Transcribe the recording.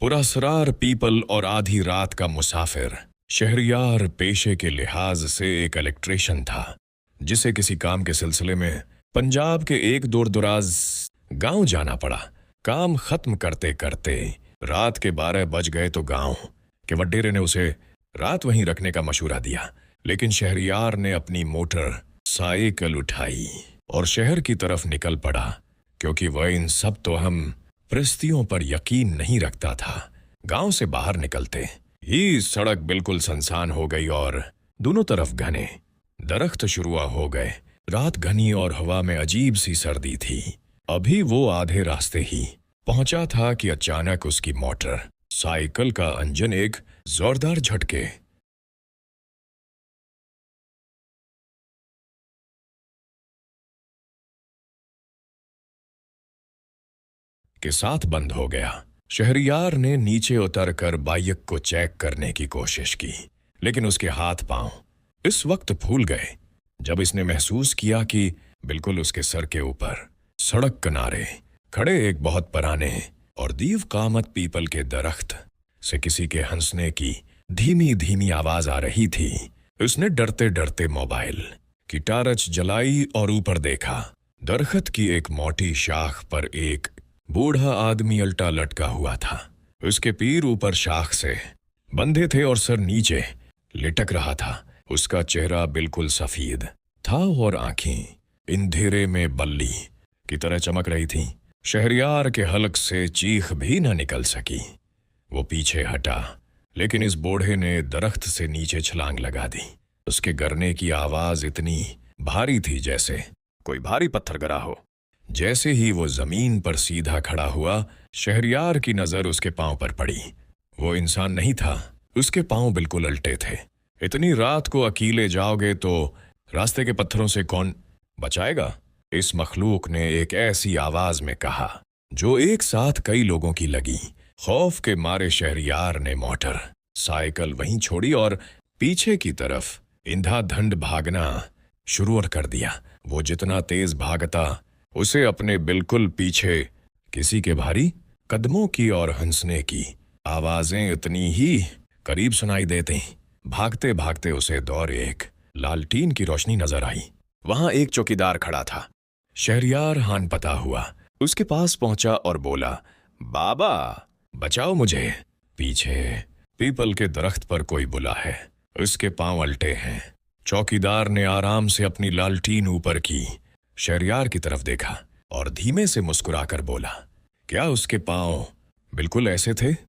पुरस्रार people और आधी रात का मुसाफिर। शहरियार पेशे के लिहाज से एक इलेक्ट्रिशियन था, जिसे किसी काम के सिलसिले में पंजाब के एक दूर दराज गांव जाना पड़ा। काम खत्म करते करते रात के 12 बज गए तो गांव के वडेरे ने उसे रात वहीं रखने का मशूरा दिया। लेकिन शहरियार ने अपनी मोटर साइकिल उठाई और शहर की तरफ निकल पड़ा, क्योंकि वह इन सब तो हम परिस्थितियों पर यकीन नहीं रखता था। गांव से बाहर निकलते ही सड़क बिल्कुल सुनसान हो गई और दोनों तरफ घने दरख्त शुरू हो गए। रात घनी और हवा में अजीब सी सर्दी थी। अभी वो आधे रास्ते ही पहुंचा था कि अचानक उसकी मोटर साइकिल का इंजन एक जोरदार झटके के साथ बंद हो गया। शहरियार ने नीचे उतरकर बाइक को चेक करने की कोशिश की, लेकिन उसके हाथ पांव इस वक्त फूल गए जब इसने महसूस किया कि बिल्कुल उसके सर के ऊपर सड़क किनारे खड़े एक बहुत पुराने और दीव कामत पीपल के दरख्त से किसी के हंसने की धीमी धीमी आवाज आ रही थी। उसने डरते डरते मोबाइल की टार्च जलाई और ऊपर देखा। दरख्त की एक मोटी शाख पर एक बूढ़ा आदमी उल्टा लटका हुआ था। उसके पैर ऊपर शाख से बंधे थे और सर नीचे लिटक रहा था। उसका चेहरा बिल्कुल सफेद था और आंखें अंधेरे में बल्ली की तरह चमक रही थीं। शहरियार के हलक से चीख भी न निकल सकी। वो पीछे हटा, लेकिन इस बूढ़े ने दरख्त से नीचे छलांग लगा दी। उसके गिरने की आवाज इतनी भारी थी जैसे कोई भारी पत्थर गिरा हो। जैसे ही वो जमीन पर सीधा खड़ा हुआ, शहरियार की नजर उसके पांव पर पड़ी। वो इंसान नहीं था, उसके पांव बिल्कुल उल्टे थे। इतनी रात को अकेले जाओगे तो रास्ते के पत्थरों से कौन बचाएगा? इस मखलूक ने एक ऐसी आवाज में कहा जो एक साथ कई लोगों की लगी। खौफ के मारे शहरियार ने मोटर साइकिल वहीं छोड़ी और पीछे की तरफ इंधाधुंध भागना शुरू कर दिया। वो जितना तेज भागता, उसे अपने बिल्कुल पीछे किसी के भारी कदमों की और हंसने की आवाजें उतनी ही करीब सुनाई देती। भागते भागते उसे दौर एक लालटीन की रोशनी नजर आई। वहां एक चौकीदार खड़ा था। शहरियार हान पता हुआ, उसके पास पहुंचा और बोला, बाबा बचाओ मुझे। पीछे पीपल के दरख्त पर कोई बुला है, उसके पांव उल्टे हैं। चौकीदार ने आराम से अपनी लालटीन ऊपर की, शहरियार की तरफ देखा और धीमे से मुस्कुराकर बोला, क्या उसके पांव बिल्कुल ऐसे थे